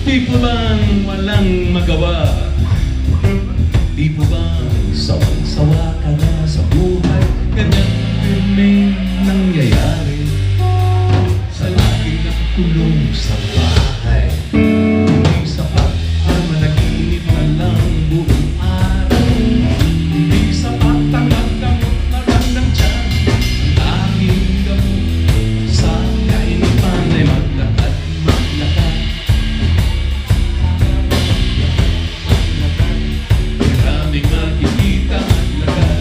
Di po bang walang magawa? Di po bang sawang-sawa ka na sa buhay? Ganyan din may nangyayari sa laging nakakulong sa bahay. Hindi sapat ang managinip na lang buong araw. Hindi sapat ang magkamot na lang ng tiyan. Laging gamot sa kainipan ay maglakad. Maraming makikita at lakad.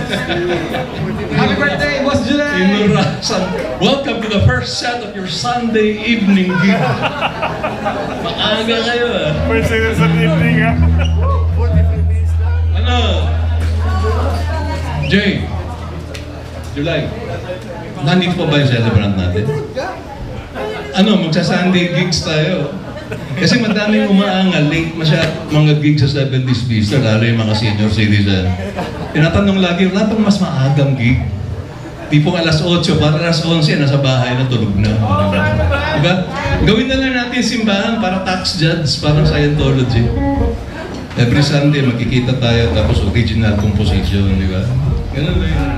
Happy birthday, Boss July! Inurasan. Welcome to the first set of your Sunday evening gig. Maaga kayo ah. First thing sa evening ha. Ano? Jay, July, nandito pa ba yung celebrant natin? Ano, magsa-Sunday gigs tayo. Kasi madaming umaangal, late mga gigs sa 70s Vista, lalo yung mga senior citizen. Tinatanong lagi, wala pang mas maagang gig. Tipong alas 8, para alas 11, nasa bahay na, tulog na. Diba? Gawin na lang natin simbahan para tax judge, parang Scientology. Every Sunday, makikita tayo, tapos original composition, di ba? Ganun na yun.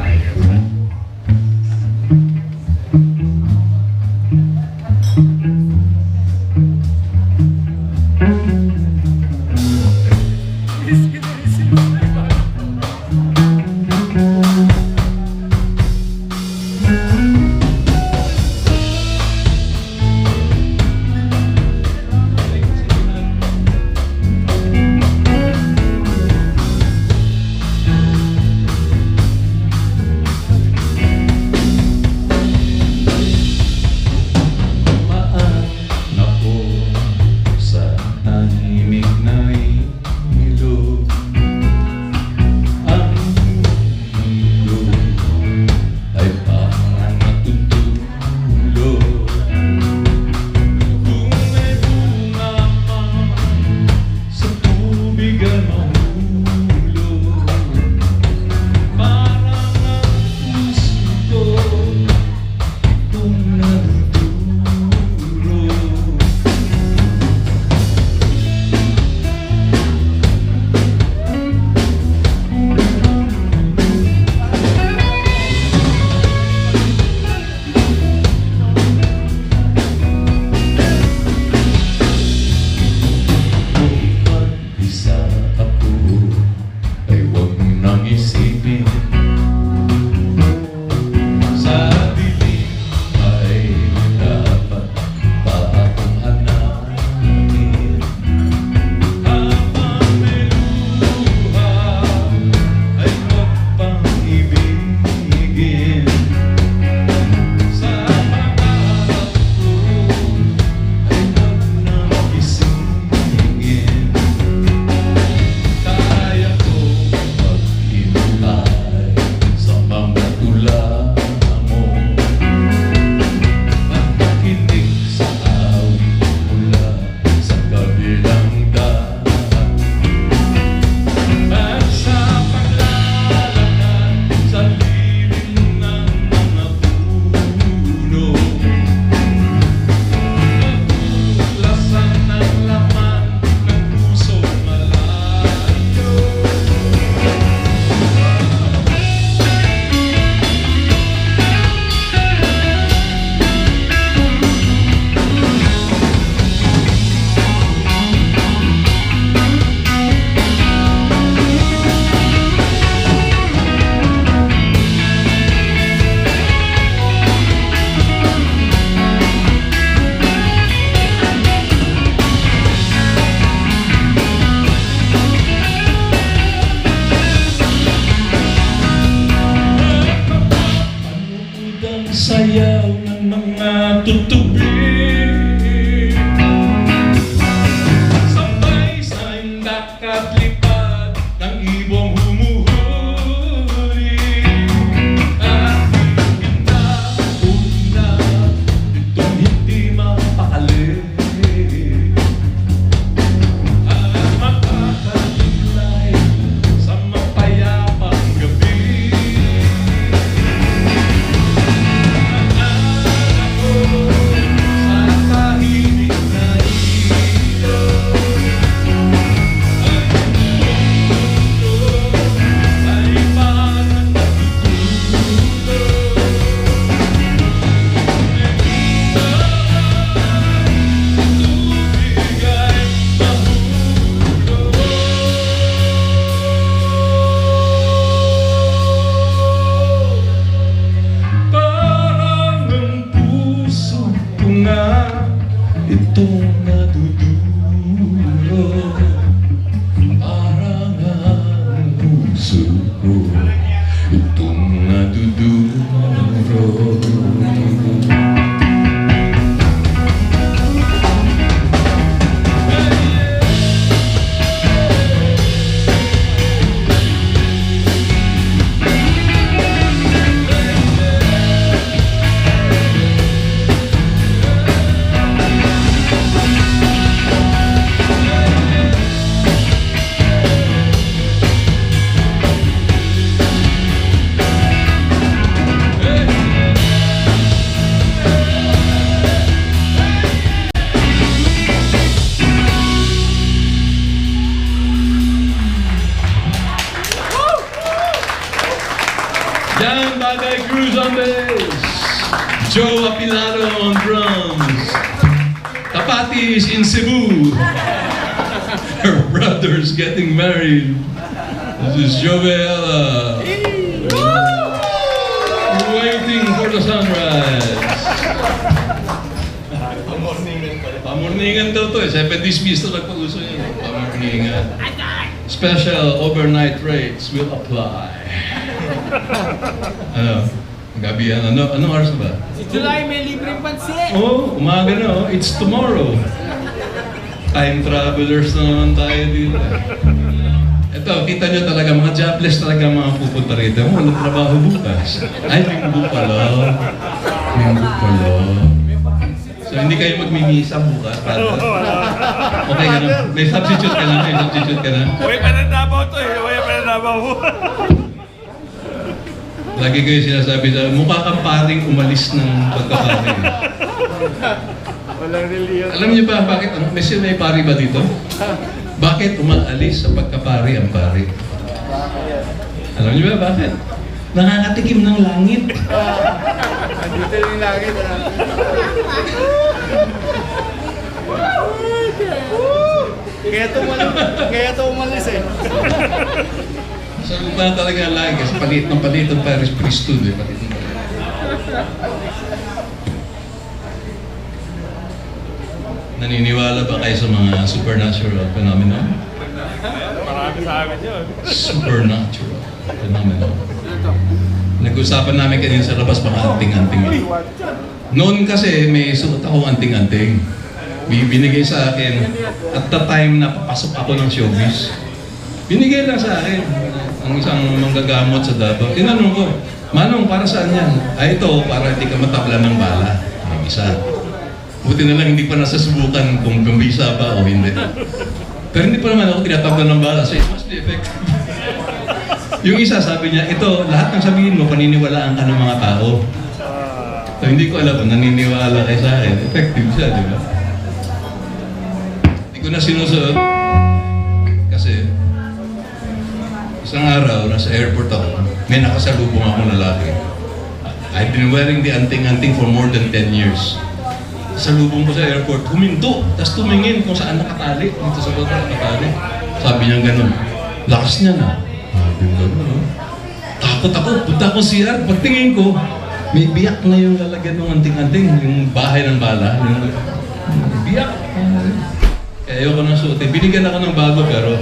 Sayaw ng mga tutubi, sabay sa indak at lipad ng ibong humuhuli. At una, itong hindi mapakali, at makakatulay sa mapayapang gabi. on bass. Joe Apilano on drums. Tapatis in Cebu. Her brother's getting married. This is Joella. Waiting for the sunrise. Pamorningan daw to eh. 70s piece to nagpag-uso yun. Pamorningan. Special overnight rates will apply. Ano? Gabi yan. Anong oras ba? Si July may libreng pansin. Oh, umaga na oh. It's tomorrow. Time travelers na naman tayo dito. Ito, kita nyo talaga, mga jobless talaga mga pupunta rito. Walang trabaho bukas. Ay, linggo pala. Linggo pala. So, hindi kayo magmimisa bukas, brother? Okay ka na? May substitute ka na? May substitute ka na? Uy, pananabaw to eh. Uy, pananabaw. Lagi kayo sinasabi sa mukha kang paring umalis ng pagkapari. Walang reliyon. Alam niyo ba bakit? May pari ba dito? Bakit umaalis sa pagkapari ang pari? Alam niyo ba bakit? Nakakatikim ng langit. Andito yung langit. Kaya to umalis eh. So, ba talaga ang langit? Kasi palit ng Paris Priesthood. Eh. Palit ng palit. Naniniwala ba kayo sa mga supernatural phenomena? Marami sa amin yun. Supernatural phenomena. Nag-usapan namin kanina sa labas mga anting-anting. Noon kasi may suot akong anting-anting. Binigay sa akin at the time na papasok ako ng showbiz. Binigay lang sa akin ang isang manggagamot sa Davao. Tinanong ko, Manong, para saan yan? Ay, ito, para hindi ka matabla ng bala. Yung isa. Buti na lang hindi pa nasasubukan kung gambisa ba o hindi. Pero hindi pa naman ako tinatabla ng bala, so it must be effective. Yung isa, sabi niya, ito, lahat ng sabihin mo, paniniwalaan ka ng mga tao. So, hindi ko alam kung naniniwala kayo sa akin. Effective siya, di ba? Hindi ko na sinusuot. Kasi, isang araw, nasa airport ako, may nakasalubong akong lalaki. I've been wearing the anting-anting for more than 10 years. Salubong ko sa airport, huminto, tapos tumingin kung saan nakatali. Dito sa bata nakatali. Sabi niya ganun, lakas niya na. Sabi niya ganun, no? Takot ako, punta ako CR. Pagtingin ko, may biyak na yung lalagyan ng anting-anting, yung bahay ng bala. Yung biyak. Kaya ayoko nang suotin. Binigyan ako ng bago pero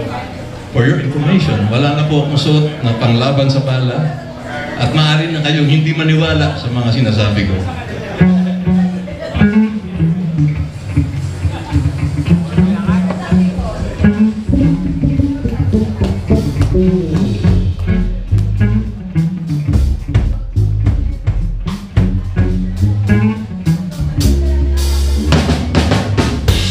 for your information, wala na po akong suot na panglaban sa bala. At maaari na kayong hindi maniwala sa mga sinasabi ko.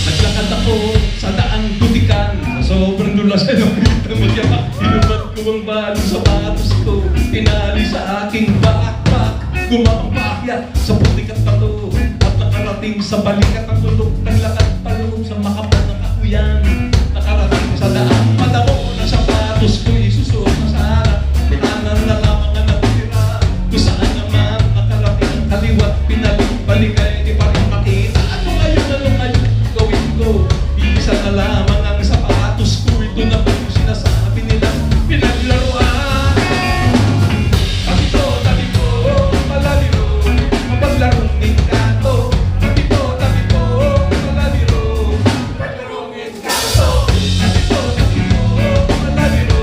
Naglakad ako sa daang tutikan. Sobrang dulas ay nakita mo siya. Inubat ko ang balong sapatos ko. Tinali sa aking backpack. Gumamang paakyat sa putik at tato. At nakarating sa balikat ng tulog. Naglakad paloob sa makapal ng kakuyan. Nakarating sa daang madamo ng sapatos ko. Isusuot na sa harap. Pinanan na lamang ang natira. Kung saan naman nakarating ang kaliwat. Pinalik-balikay, di pa rin makita. Ano ngayon gawin ko? Isa na lamang ang sapatos ko. Ito na ba yung sinasabi nila pinaglaruan? Tapito, tapito, palaliro, mapaglarong engkanto. Tapito, tapito, palaliro, mapaglarong engkanto. Tapito, tapito, palaliro,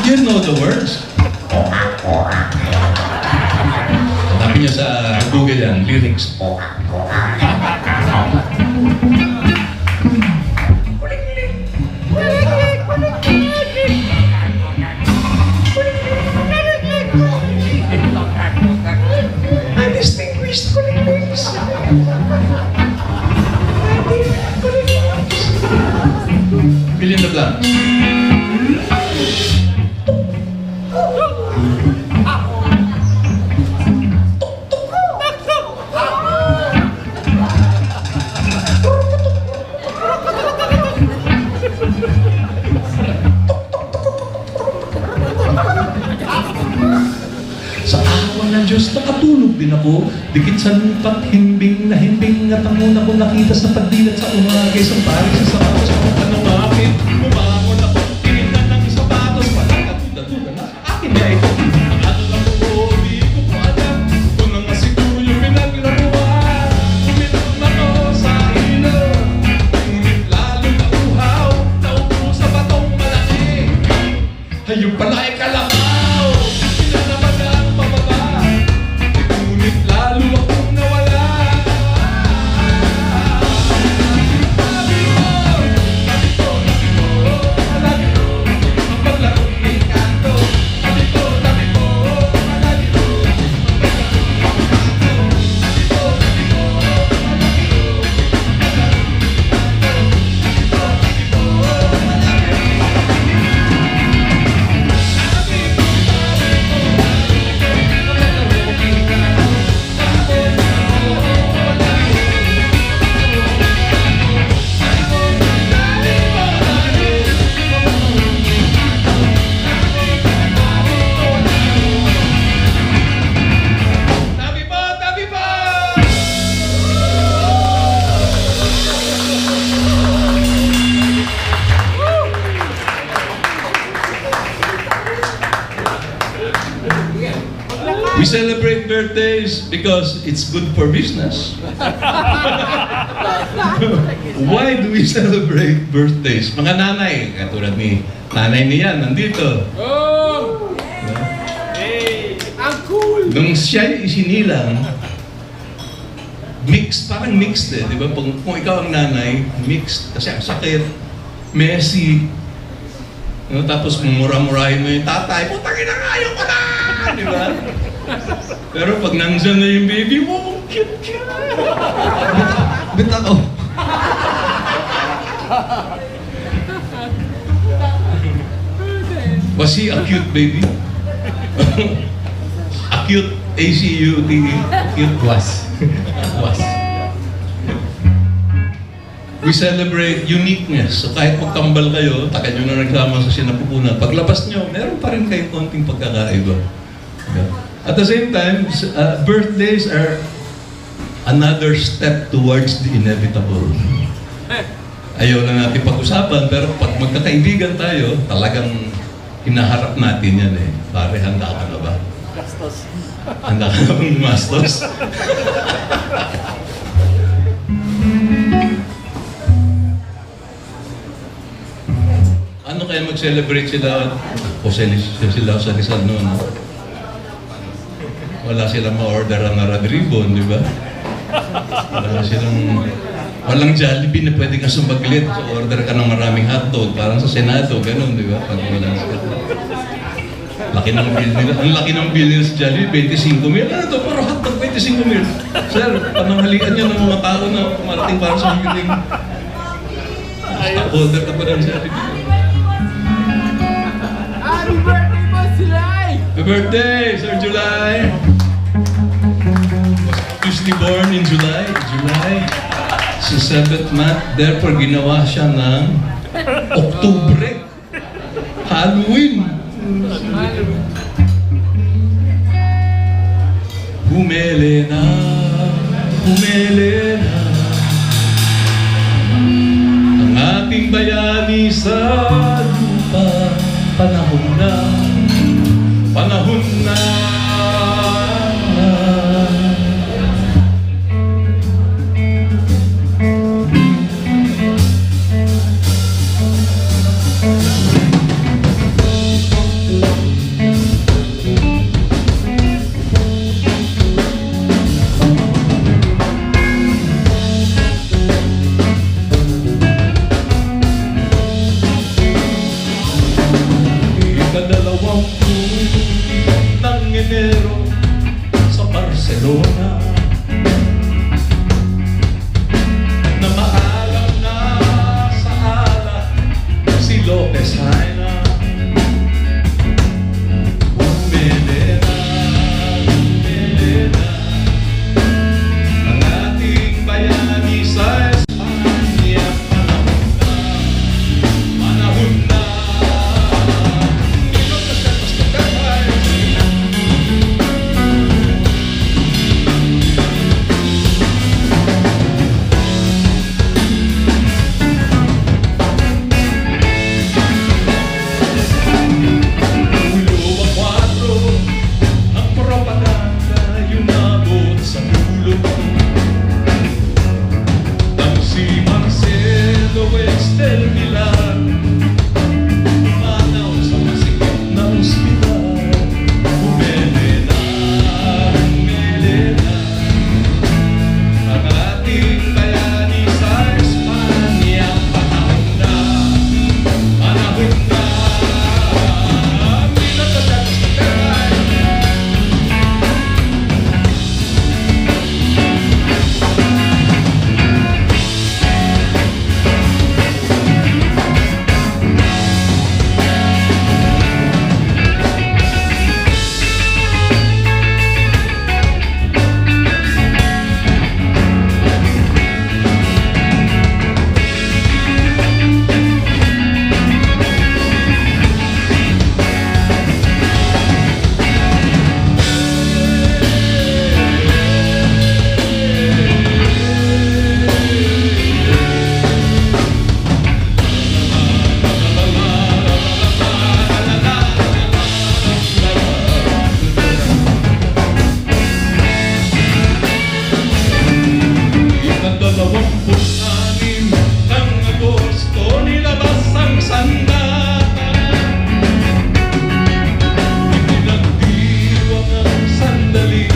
You know the words. Hanapin niyo sa Google yan, lyrics. Undistinguished collectors. Fill in the blanks. Sa awa ng Diyos, nakatulog din ako. Dikit sa lupa't himbing na himbing at ang una ko nakita sa pagdilat sa umagay sa paris sa sapatos ko tanong akin. Bumangon ako, tinignan ng sapatos. Walang katuda-tuda na akin na ito. Ang ano lang ko, di ko po alam. Kung ang siguro yung pinaglaruan. Uminom ako sa ilo. Ngunit lalo na uhaw. Naupo sa batong malaki. Ayun pala ay kalabaw. Pinanaman ang pababa. Ngunit lalo akong nawala. Sabi mo, malaki mo. Ang paglarong may kanto. Sabi mo, malaki mo. Tabi po! We celebrate birthdays because it's good for business. Why do we celebrate birthdays? Mga nanay, katulad ni nanay niya, nandito. Oh! Ang cool! Nung siya isinilang, mixed, parang mixed eh, di ba? Kung ikaw ang nanay, mixed, kasi ang sakit, messy, no? Tapos mumura-murahin mo yung tatay, putang ina nga, ayaw ko na! Di ba? Pero pag nandyan na yung baby mo, cute-cute! Bit ako. Was he a cute baby? Acute, A-C-U-T-E, cute was. Was. We celebrate uniqueness. So kahit magtambal kayo, tagal nyo na nagsama sa sinapupunan. Paglabas nyo, meron pa rin kayong konting pagkakaiba. Yeah. At the same time, birthdays are another step towards the inevitable. Ayaw na natin pag-usapan, pero pag magkakaibigan tayo, talagang hinaharap natin yan eh. Pare, handa ka na ba? Gastos. Handa ka na bang mastos? Ano kaya mag-celebrate sila o sila sa Rizal noon? Wala silang ma-order na red ribbon, di ba? Walang Jollibee na pwede ka sumaglit. So order ka ng maraming hotdog, parang sa Senado, ganun, di ba? Pag walang laki ng bill nila. Ang laki ng bill nila sa Jollibee, 25 mil. Ano to? Pero hotdog, 25 mil. Sir, pananghalian niyo ng mga tao na kumarating para sa meeting. Order ka pa ng Jollibee. Happy birthday po, July! Happy birthday, Sir July! Was obviously born in July. Sa 7th month. Therefore, ginawa siya ng Oktubre. Halloween. Humele na. Ang ating bayani sa lupa. Panahon na. Barcelona na maalam na sa alak si Lopez Haina. Umelena, umelena ang ating bayani sa Espanya. Panahon na hindi magkasyatos na kamay. Ulo ang 4, ang propaganda yumabot sa dulo. Nang si Marcelo Estelvilar umanaw sa masikip na ospital. Umelena, umelena ang ating bayani sa Espanya. Panahon na, panahon na hindi nagkasyatos na kamay. Ikadalawamput-anim ng Agosto nilabas ang sandata. Ipinagdiwang ang sandali,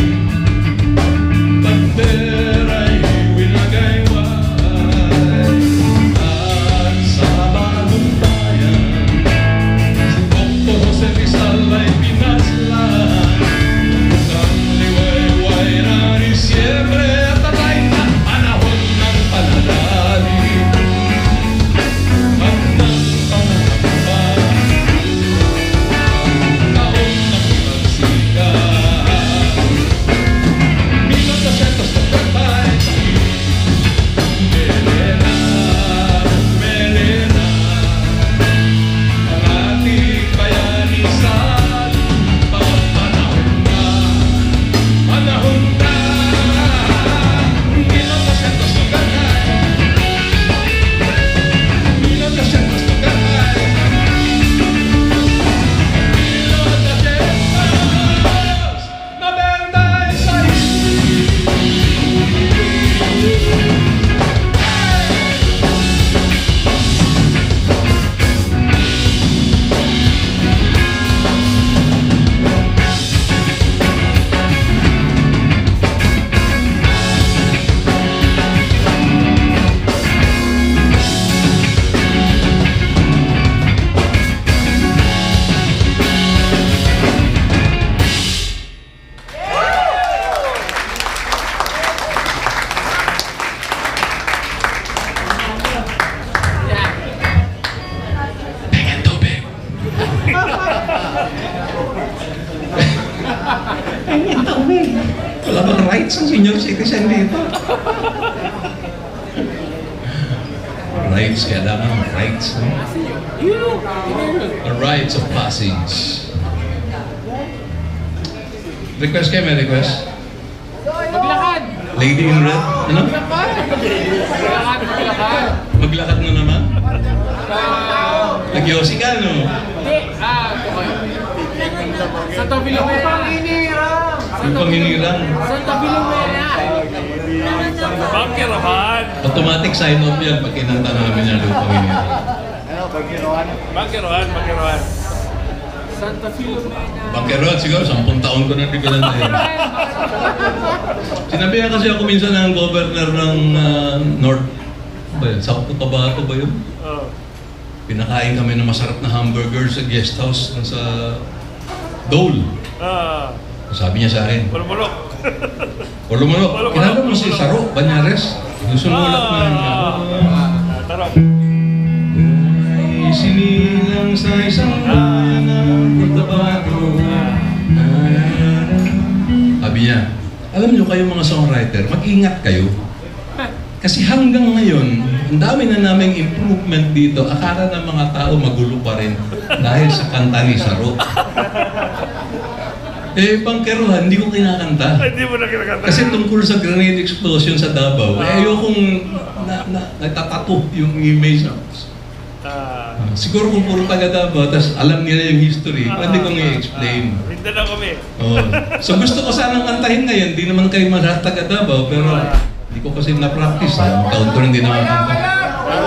bandera'y winagayway. At sa bagong bayan, si Dr. Jose Rizal ay pinaslan. Ang liwayway na Disyembre at tatay na panahon ng panalangin at ng pangangamba. Taon ng pagsikat, 1935. Umelena, umelena ang ating bayani sa lupa. Panahon na, panahon na hindi nagkasyatos na kamay. Hindi nagkasyatos na kamay. Hindi nagkasyatos na bentay sa Pengen tubig. Pengen tubig. Wala bang rights ang senior citizen dito? Rights, kailangan rights. No? The rights of passage. Request kayo, may request? Maglakad! Lady in red? Ano? Maglakad! Maglakad na naman? Nagyosi ka, no? Hindi! Okay. Santa Filomena! Yung panginirang. Santa Filomena! Bangkirahan! Automatic sign-off yan pag kinanta namin yan yung panginirang. Bangkirahan, bangkirahan. Santa Filomena! Bangkerot, siguro 10 taon ko na tigilan na yun. Sinabihan kasi ako minsan ng governor ng North, ba yun? South Cotabato ba yun? Pinakain kami ng masarap na hamburger sa guest house sa Dole. Sabi niya sa akin, Bulbulok. Polo Manok. Kilala mo si Saro Banyares? Yung sumulat na Tarong. Ay sinilang sa isang ng pagtabato. Sabi niya, alam niyo kayo mga songwriter, mag-ingat kayo. Kasi hanggang ngayon, ang dami na naming improvement dito. Akala ng mga tao magulo pa rin dahil sa kanta ni Saro. Eh, pangkeruhan, hindi ko kinakanta. Hindi mo na kinakanta. Kasi tungkol sa grenade explosion sa Davao, eh, ayokong natatato yung image. Siguro kung puro taga Davao, tapos alam nila yung history, pwede kong i-explain. Mindanao kami. Oh. So gusto ko sanang kantahin ngayon, di naman kayo lahat taga Davao, pero hindi ko kasi na-practice. Taon ko rin di nakakanta.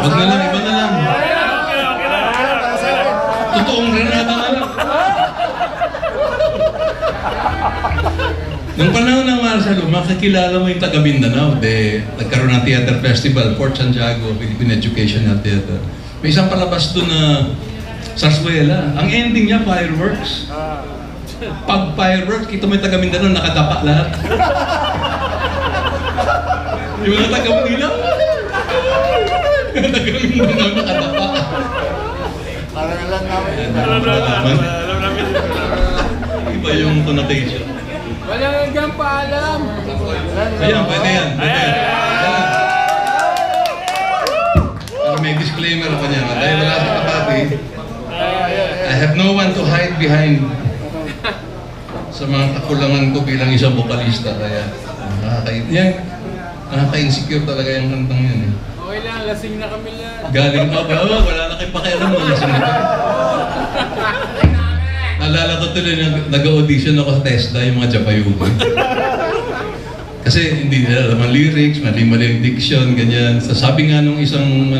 Wag na lang, iba na lang. Totoong Granada na lang. Nung panahon ng Marcelo, makakilala mo yung taga Mindanao. Nagkaroon ng theater festival, Fort Santiago, Philippine Educational Theater. May isang palabas doon na Sarsuela. Ang ending niya, fireworks. Pag fireworks, kita mo yung taga Mindanao, nakadapa lahat. Yung mga taga Manila, taga Mindanao, nakadapa. Parang alam namin. Alam namin. Iba yung connotation. Walang hanggang paalam. Ayan, pwede yan. Pero may disclaimer ako niya. Dahil wala sa kapati, I have no one to hide behind sa mga kakulangan ko bilang isang vokalista. Kaya nakaka-insecure talaga yung kantang yan. Eh. Okay lang, lasing na kami lang. Galing pa ba? Wala na kayong pakialam mo. Lasing na kayo. Naalala ko tuloy na nag-audition ako sa TESDA, yung mga Japayuki. Kasi hindi nila alam ang lyrics, mali-mali yung diction, ganyan. Sabi nga nung isang,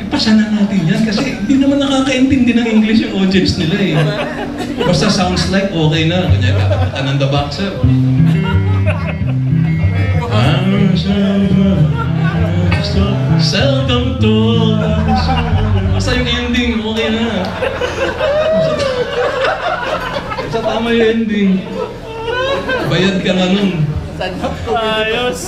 ipasa na natin yan kasi hindi naman nakakaintindi ng English yung audience nila eh. Basta sounds like okay na. Ganyan, Ananda Boxer. Welcome to basta yung ending, okay na. Sa tama yung ending. Bayad ka na nun. Ayos.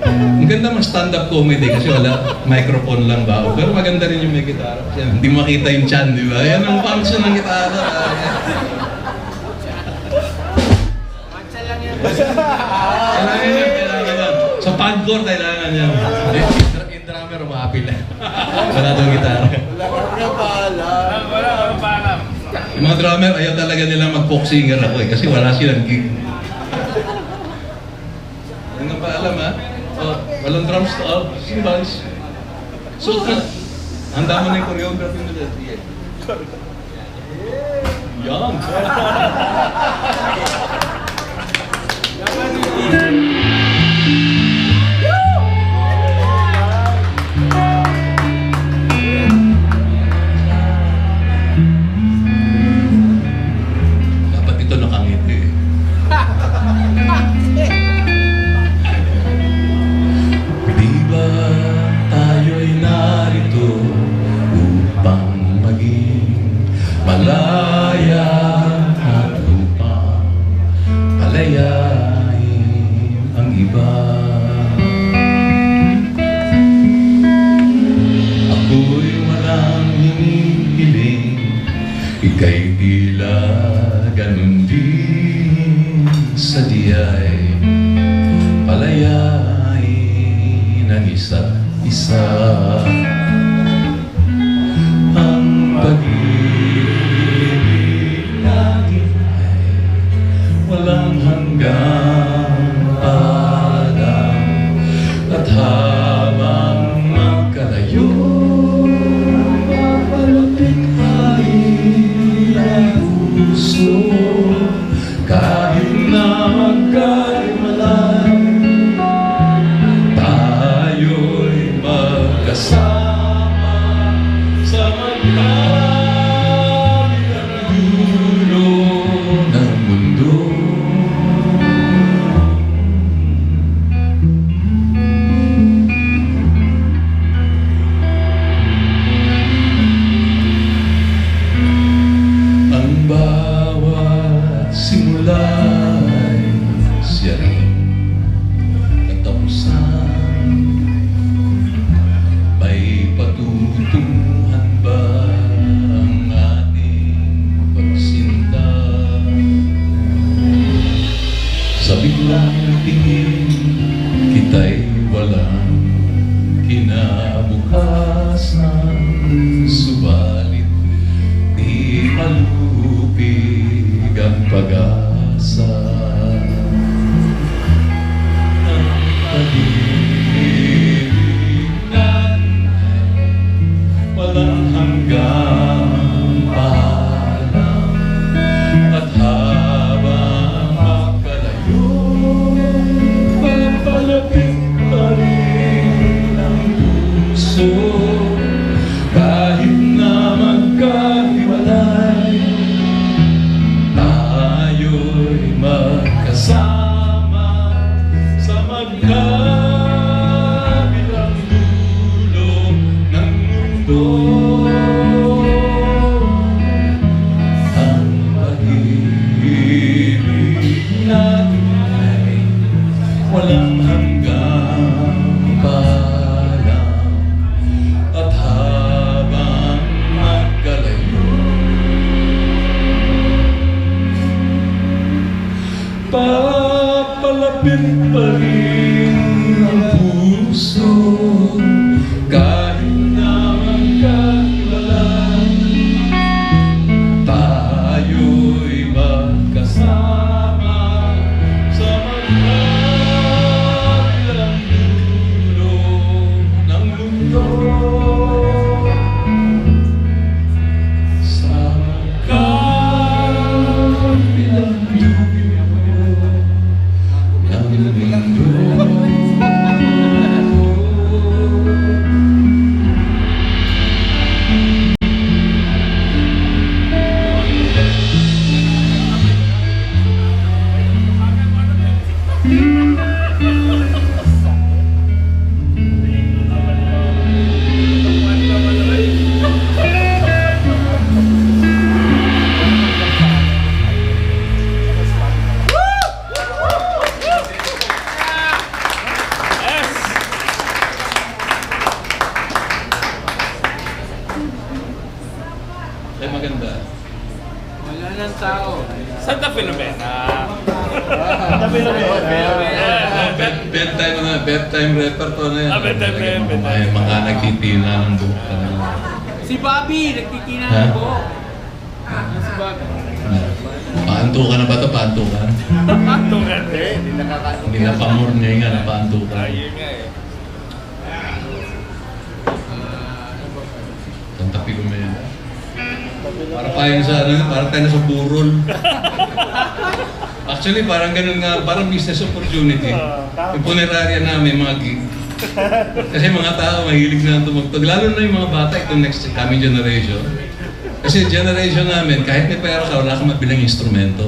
Ang ganda mag stand-up comedy kasi wala, microphone lang ba? Pero maganda rin yung may gitara. Yan, hindi makita yung chan, di ba? Yan ang function ng gitara. Kailangan yan. Sa pagcore, kailangan yan. Yung drummer, umapil. Wala daw gitara. Wala kang paalam. Yung mga drummer, ayaw talaga nila mag-folk singer ako eh. Kasi wala silang gig. Yan ang paalam ha. Oh, walang drums to all. Cymbals. So, handa mo na yung choreography mo dyan. Yan. Dapat ito nakangiti eh. Di ba tayo'y narito upang maging malaya at upang palayain ang iba? Ako'y walang hinihiling, ika'y tila ganun din sa diyay palayain ang isa't isa. Ang pag-ibig natin ay walang hanggang palang at habang magkalayo mapalapit ay puso kahit na magkaimalay tayo'y magkasama. Ay, maganda. Wala nang tao. Santa Filomena. Bedtime repertoire na yan. Bedtime na yan, Mga- bedtime. Mga nagtitina ng buhok ka na lang. Si Bobby, nagtitina Ha? ng buhok. Si Bobby. Paantukan na ba ito? Paantukan? Tungan. Hindi nakakano. Hindi na pamornya nga na paantukan. Ayun nga eh. Santa Filomena. Para tayo sa ano, para tayo sa burol. Actually, parang ganun nga, parang business opportunity. Yung punerarya namin, mga gig. Kasi mga tao mahilig na tumugtog. Lalo na yung mga bata, itong next coming generation. Kasi generation namin, kahit may pera ka, wala kang mabilang instrumento.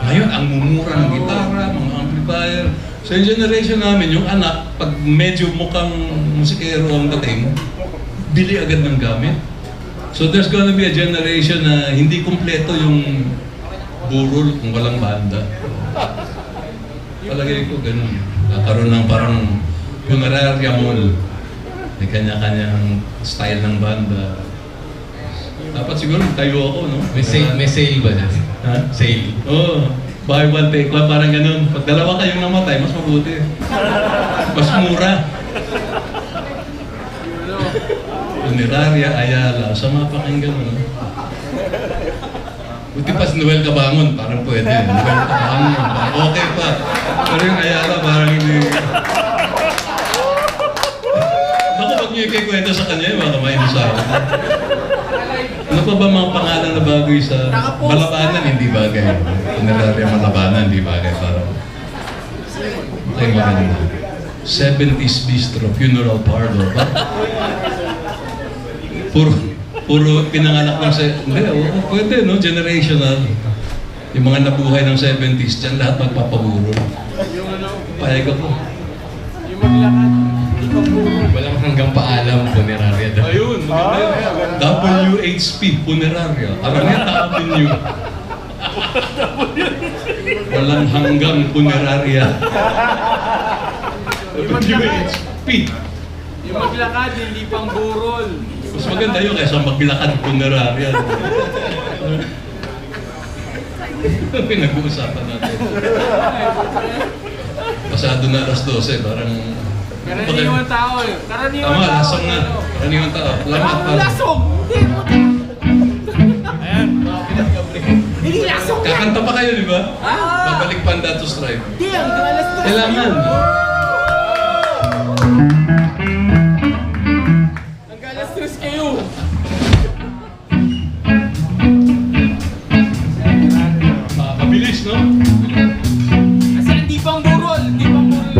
Ngayon, ang mumura ng gitara, mga amplifier. So yung generation namin, yung anak, pag medyo mukhang musikero ang dating, bili agad ng gamit. So there's gonna be a generation na hindi kumpleto yung burol kung walang banda. Palagay ko ganun. Nakaroon ng parang funeraria mall. May kanya-kanyang style ng banda. Dapat siguro tayo ako, no? May sale ba dyan? Ha? Sale. Oo. Buy one, take one, parang ganun. Pag dalawa kayong namatay, mas mabuti. Mas mura. Funeraria, Ayala, sa mga pakinggan mo, no? Buti pa si Noel Cabangon, parang pwede. Noel Cabangon, parang okay pa. Pero yung Ayala, parang hindi. Naku, pag niyo ikikwento sa kanya, baka may masawa. Ano pa ba mga pangalan na bagay sa Malabanan? Hindi bagay. Funeraria Malabanan, hindi bagay. Parang okay, maganda. 70s Bistro, Funeral Parlor. Puro pinanganak ng hindi, pwede, no? Generational. Yung mga nabuhay ng 70s, dyan lahat magpapaburo. Yung ano, Payag ako. yung maglakad. Walang hanggang paalam, funeraria daw. Ayun, maganda yun. WHP, Funeraria. Araneta Avenue. Walang hanggang Funeraria. WHP. Yung maglakad, hindi pang burol. Mas maganda yun kaysa maglakad Funeraria. Pinag-uusapan natin. Pasado na alas 12, parang... Karaniwang tao eh. Karaniwang Tama, tao. lasong na. Karaniwang tao. Salamat pa. Lasong! Ayan. Hindi lasong yan! Kakanta pa kayo, di ba? Ah! Babalik Panda to Strive. Hindi, ang galas to. Kailangan. Ang galas stress kayo. Mabilis, no? Kasi hindi pang burol. Hindi pang burol.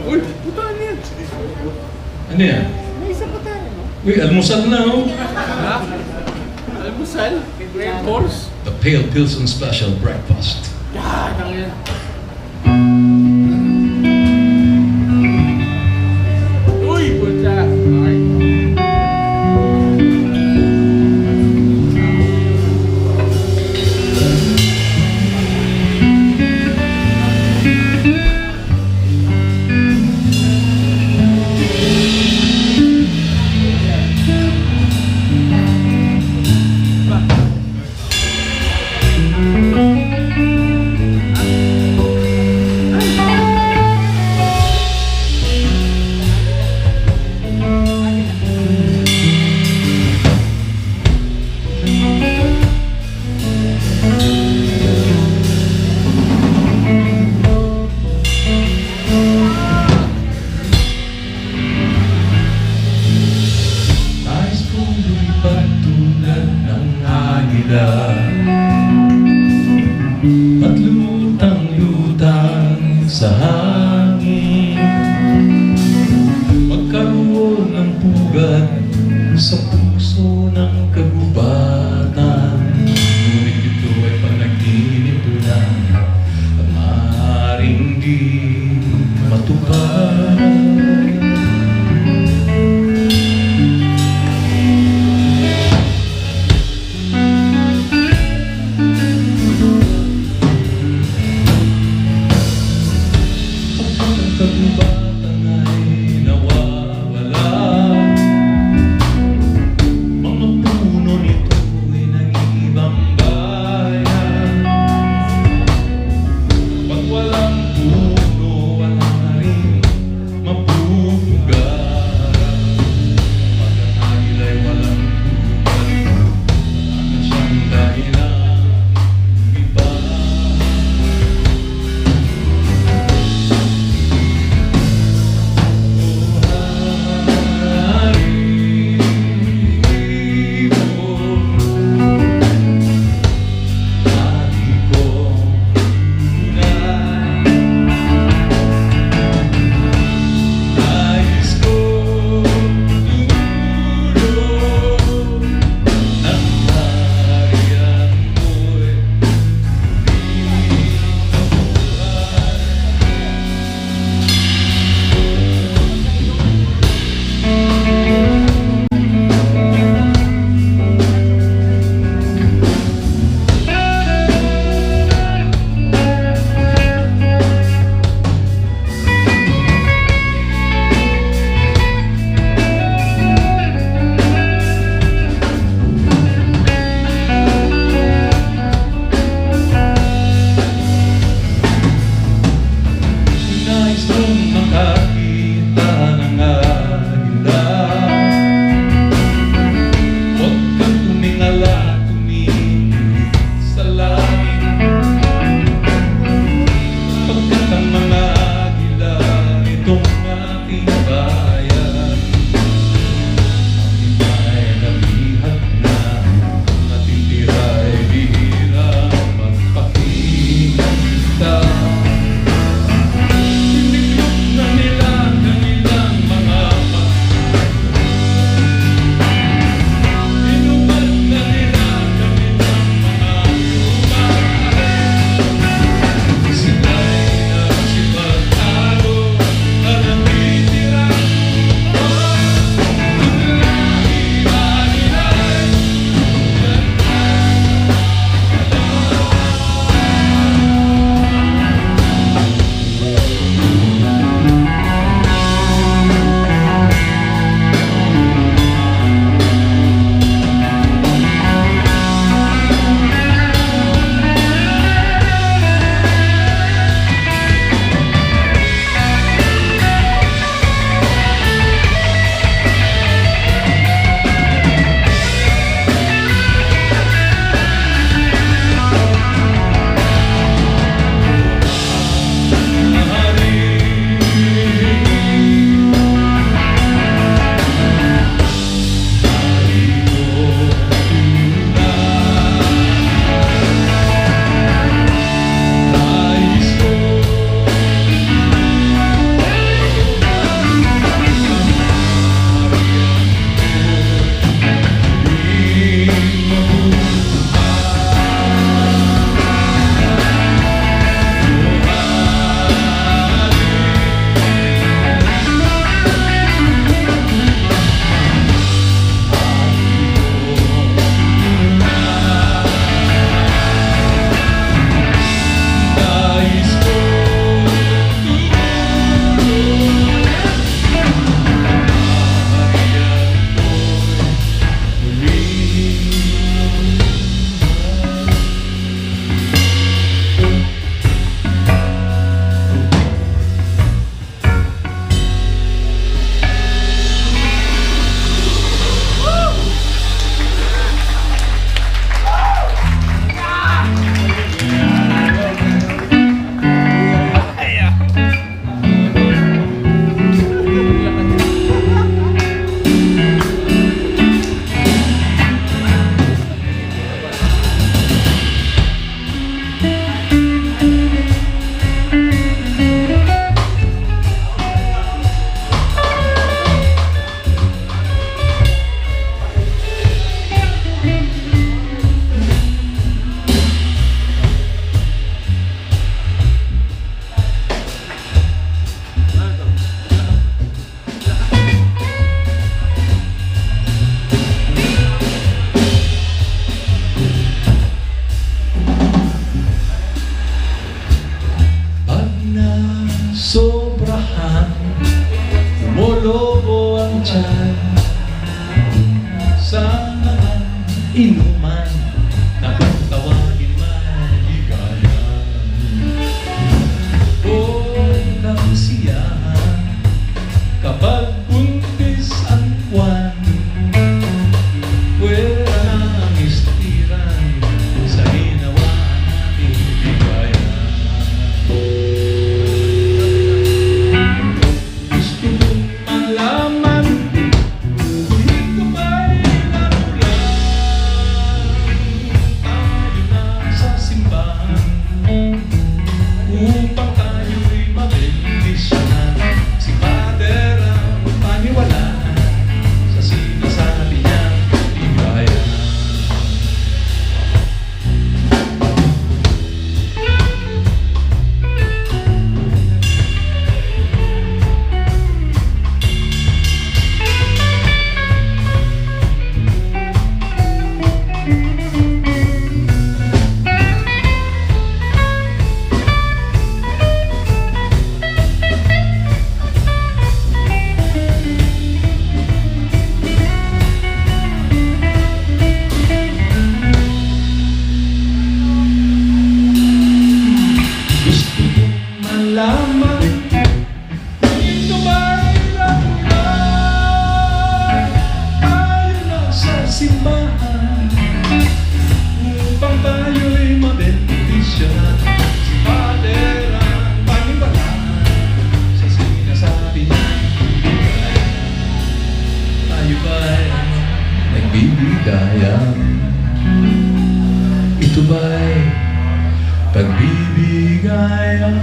Uy, putaan yan. Ano yan? May isa pa tayo, no? Uy, almusal na oh. Ha? Almusal? Main course? The Pale Pilsen Special Breakfast. Yan, ang yan. Uy, puta. Okay. Nais kong lumipad tulad ng agila at lumutang-lutang sa hangin, magkaroon ng pugad sa puso ng kagubatan. Ngunit ito ay panaginip lang at maaaring di matupad. Ang kagubatan ay nawawala minsan lumolobo ang tiyan sa mga inuman na kung tawagin maligayan o kasiyahan kapag buntis ang buwan. Pwera na ang istiran sa ginawa nating bigayan. Gusto kong malaman kung ito ba'y nagulang. Tayo na sa simbahan upang tayo'y mabendisyonan. Si Father ang paniwalaan sa sinasabi niyang bigayan. Gusto kong malaman kung ito ba'y nagulang. Tayo na sa simbahan upang tayo'y mabendisyonan. Si Father ang paniwalaan sa sinasabi niyang bigayan. Tayo ba'y nagbibigayan? Ito ba'y pagbibigayan?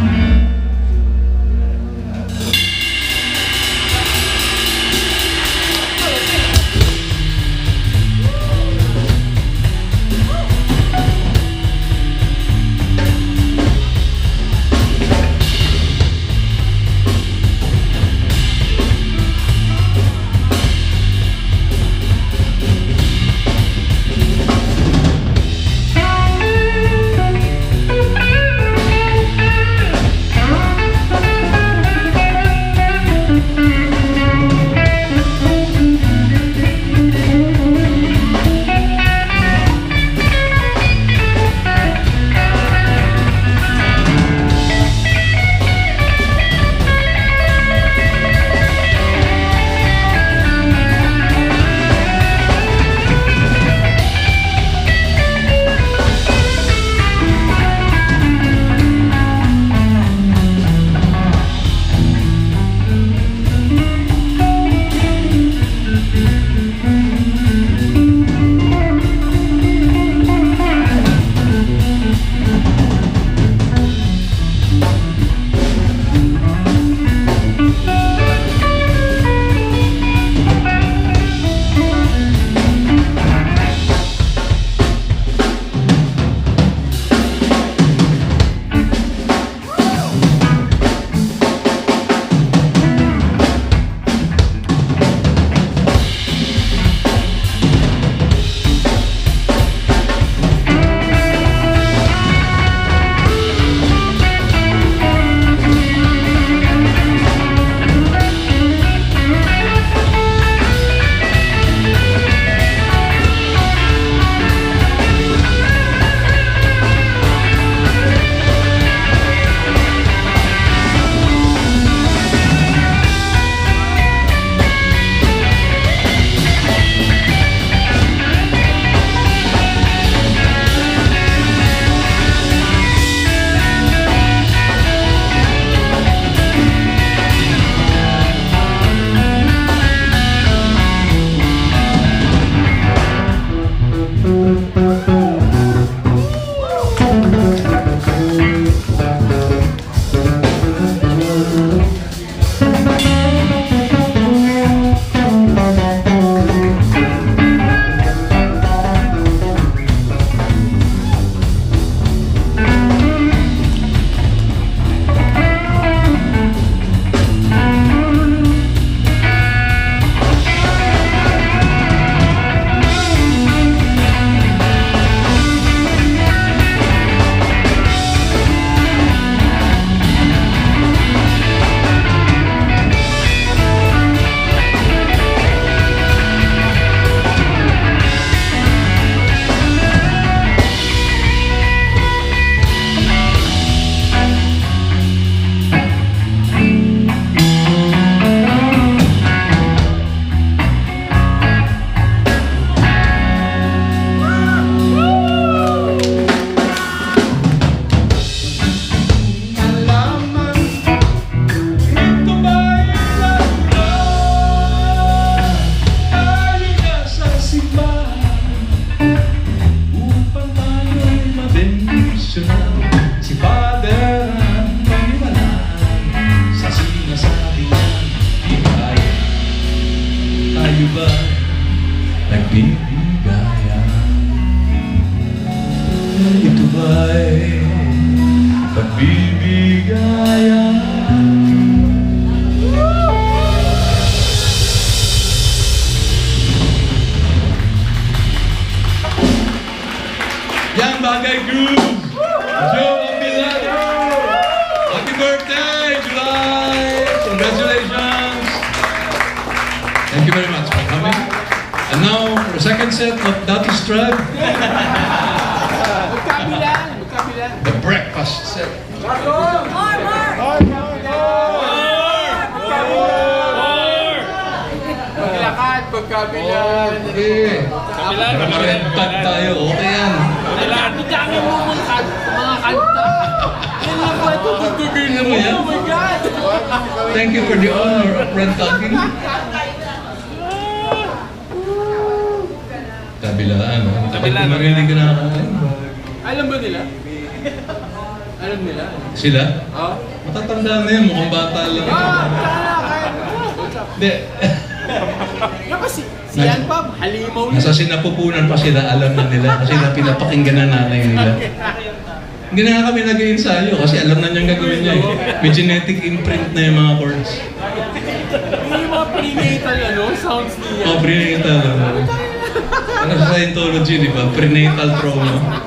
Thank you very much for coming. And now, for the second set of Dato's Tribe, Magkabilan. the breakfast set. Maglakad, magkabilan. Okay. Marentag tayo. Okay yan. Ang dami mo mga kanta. Yan lang ba ito? Tingnan mo yan. Oh my God! Thank you for the honor of rentagging. Kabilaan, no? Kabilaan. Marinig ka na ako. Alam ba nila? Alam nila? Sila? Oh? Matatanda na yun. Mukhang bata lang. Hindi. Kasi si Yan pa, halimaw yun. Nasa sinapupunan pa sila, alam na nila. Kasi na pinapakinggan na nanay nila. Hindi na nga kami nag-iensayo kasi alam na niyang gagawin niya eh. May genetic imprint na yung mga chords. Yung mga prenatal sounds niya. Oh, prenatal. Ano sa Scientology, di ba? Prenatal trauma.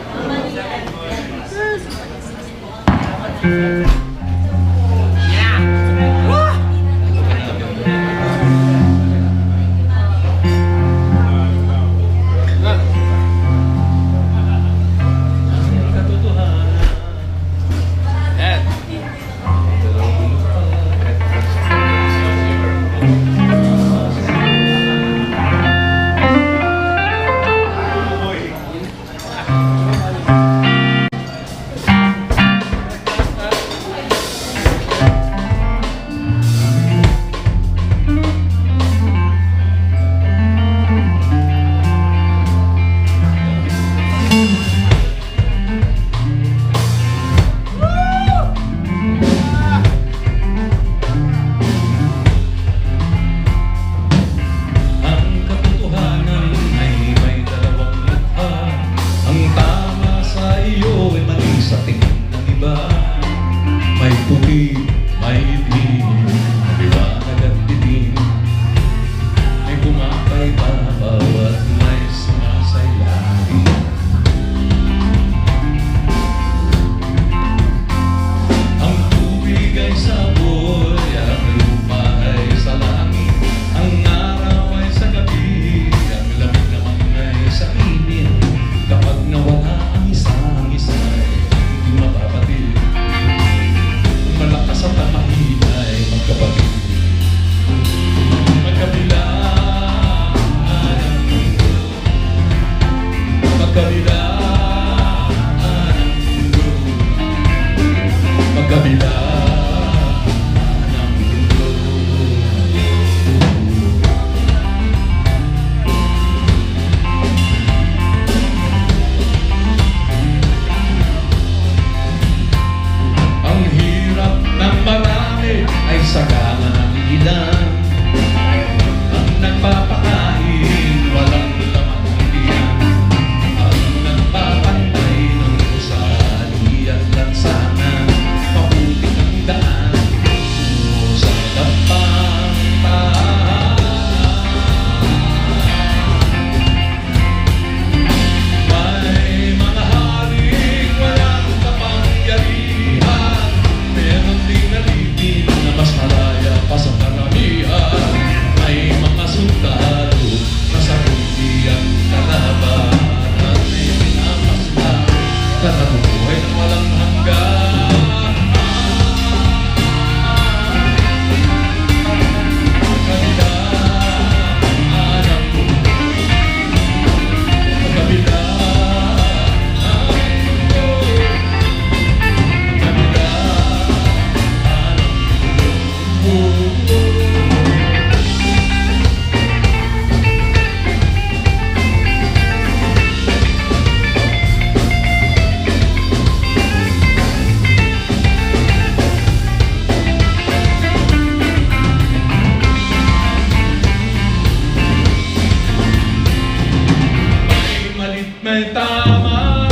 may tama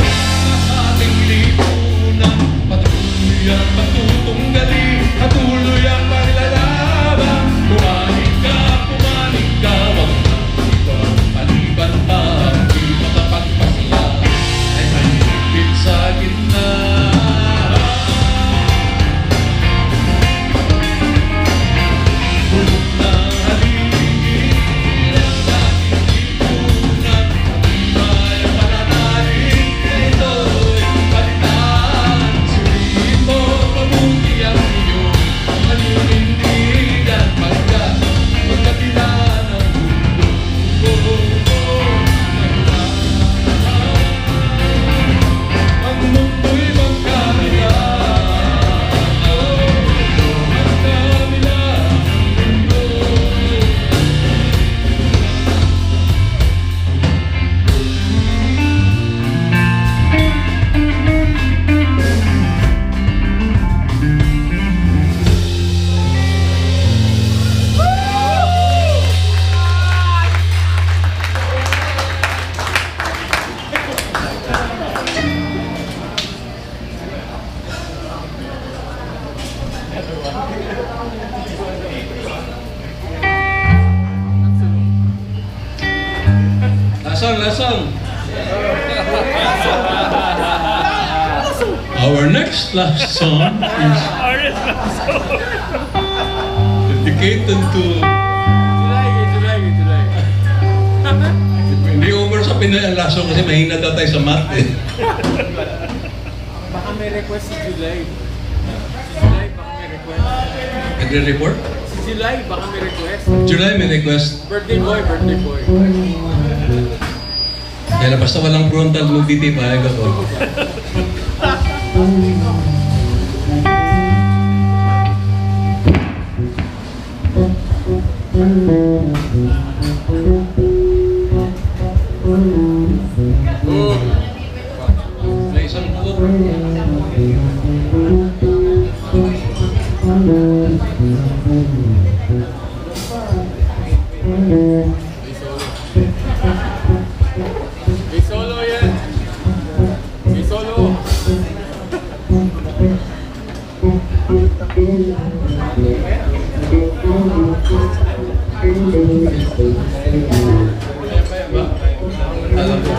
sa ating lipunan. Patuloy ang matutunggali, patuloy ang paglalaban. Pumanig ka, wag na paliban pa. Di makapagpasya ay may higit sa gitna. Bulong ng haligi next love song is dedicated to hindi over sa Pinoy ang laso kasi mahina daw tayo sa math eh. Baka may request si July. Si July, baka may request. Nagre-report? Si July, baka may request. July may request. Birthday boy, birthday boy. Kaya basta walang frontal nudity payag ako. May isang buo. May solo yan. May solo. Alam mo.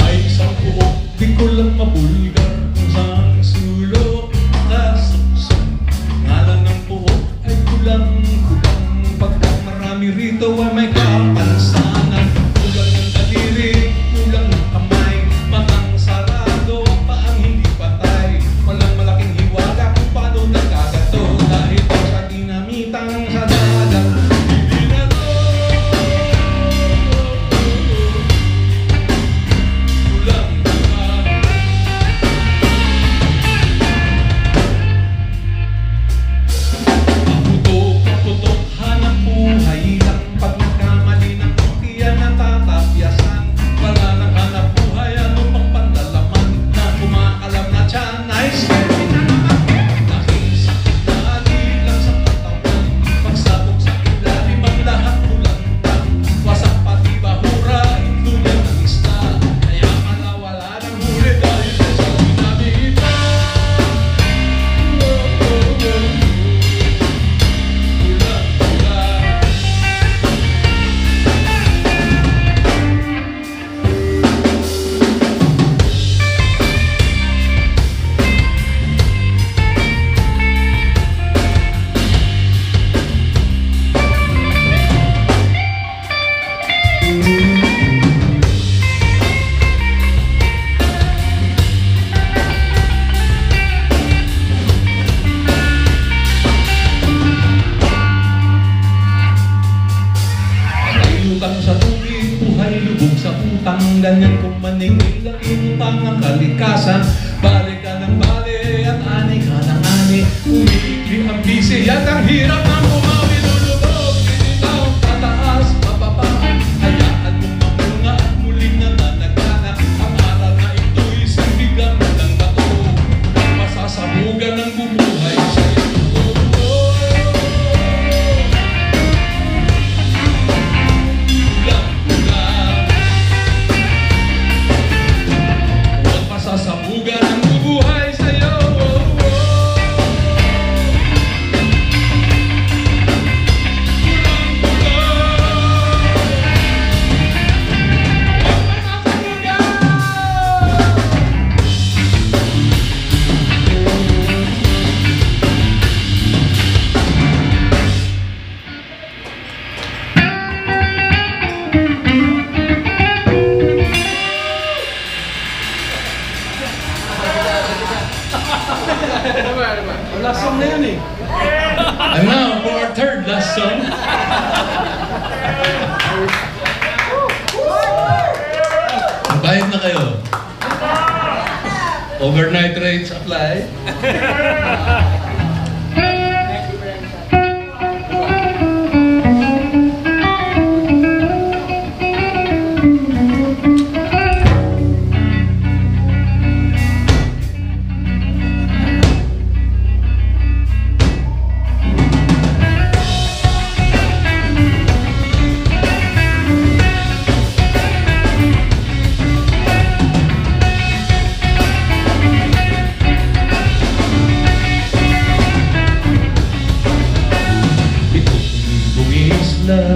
May isang buhok, di ko lang mabulgar kung saan sulok nakasuksan. Ngalan ng buhok ay kulang-kulang. Pagka marami rito ay may kapansanan. Kulang ng daliri, kulang ng kamay, matang sarado, paang hindi patay. Walang malaking hiwaga kung paano nagkagato. Dahil ito sa dinamitang sa dagat. Hindi na to. Paputok, hanap buhay lang. Pag nagkamali ng tiyan natatapyasan. Wala nang hanap buhay, ano pang pandalaman. Na kumakalam na tiyan, ay swerte na naman. Dahil sakit na lang sa katawan. Pagsabog sa ilalim ang lahat tulantang. Wasak pati bahura, itulad ng isla. Kaya pala wala nang huli dahil sa dinamita. May utang sa tubig, buhay lubog sa utang. Ganyan kung maningil ang inutang ang kalikasan. Balik ka ng bali at ani ka ng ani. Umiikli ang bisi at ang hirap ng bumawi. Lulubog, initaw, pataas, mababaan. Hayaan mong mamunga at muling nananagana. Ang aral na ito'y sandigan ng bato. Masasabugan ng bubuhay sa ito. Huwag masasabugan ang bubuhay sa'yo. Last song na yun eh. And now for our third last song. Bayad na kayo. Overnight rates apply.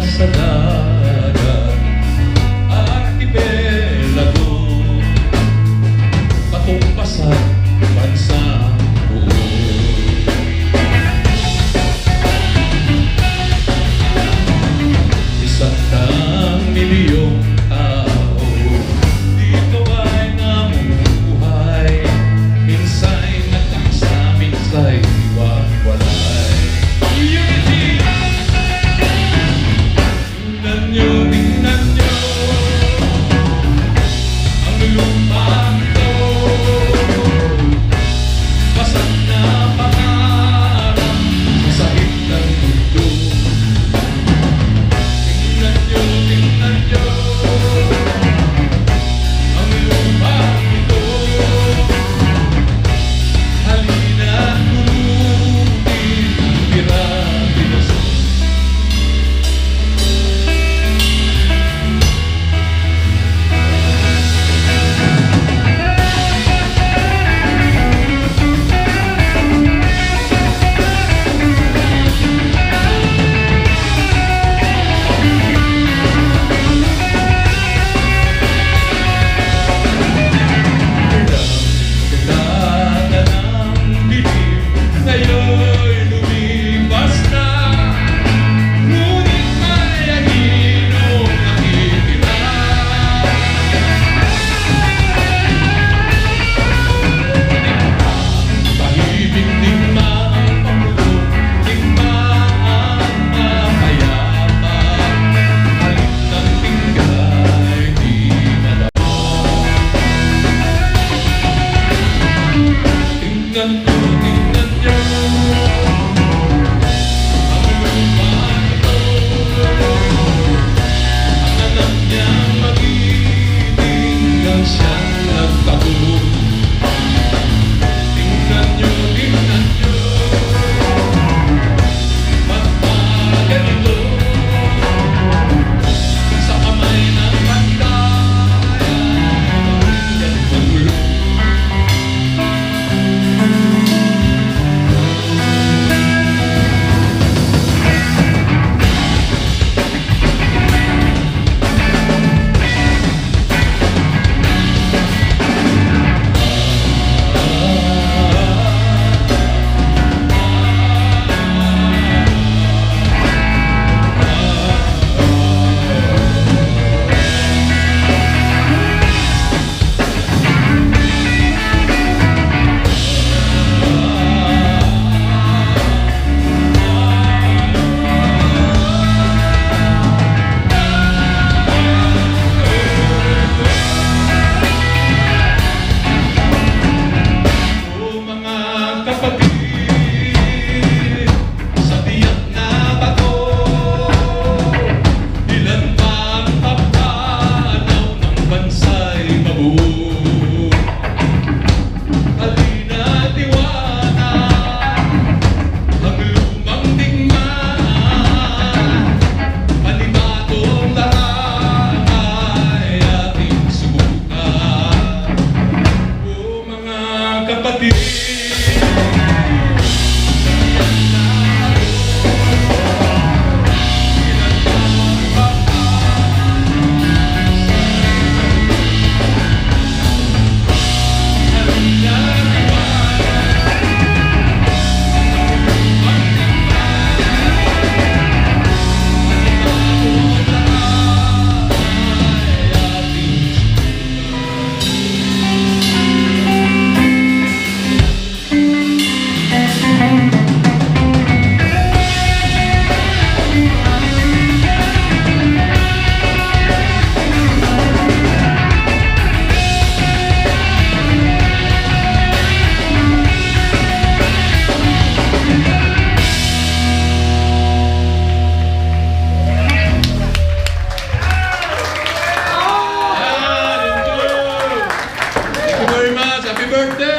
sa dagat, arkipelago, katumpasan bansang buo. Isang milyong tao dito ay namubuhay, minsa'y nagkaksa, minsa'y iwalay. Unity! Tingnan nyo, ang lupa ito, basag na pangarap sa sahig ng mundo. Tingnan nyo, ang lupa ito, halina tulutin, pira-piras. Kailangan ng dilim, ngayon'y lumipas na, ngunit mayahinong nakitira. Tahimik digmaan pamulong, digmaan mapayapa, halit ng tinggay di madama. Tingnan nyo, ang lupa ito, ang anak niyang magiting nang siyang nagtago. Tingnan nyo, ba't ba ganito? Sa kamay ng pantay ay magulo. O mga kapatid, sa tiyak na bato, ilan pa ang papanaw ng bansa'y mabuo. Halina tiwanan, ang lumang digmaan, panibagong lahat ay ating subukan. O mga kapatid, Thank you very much. Happy birthday!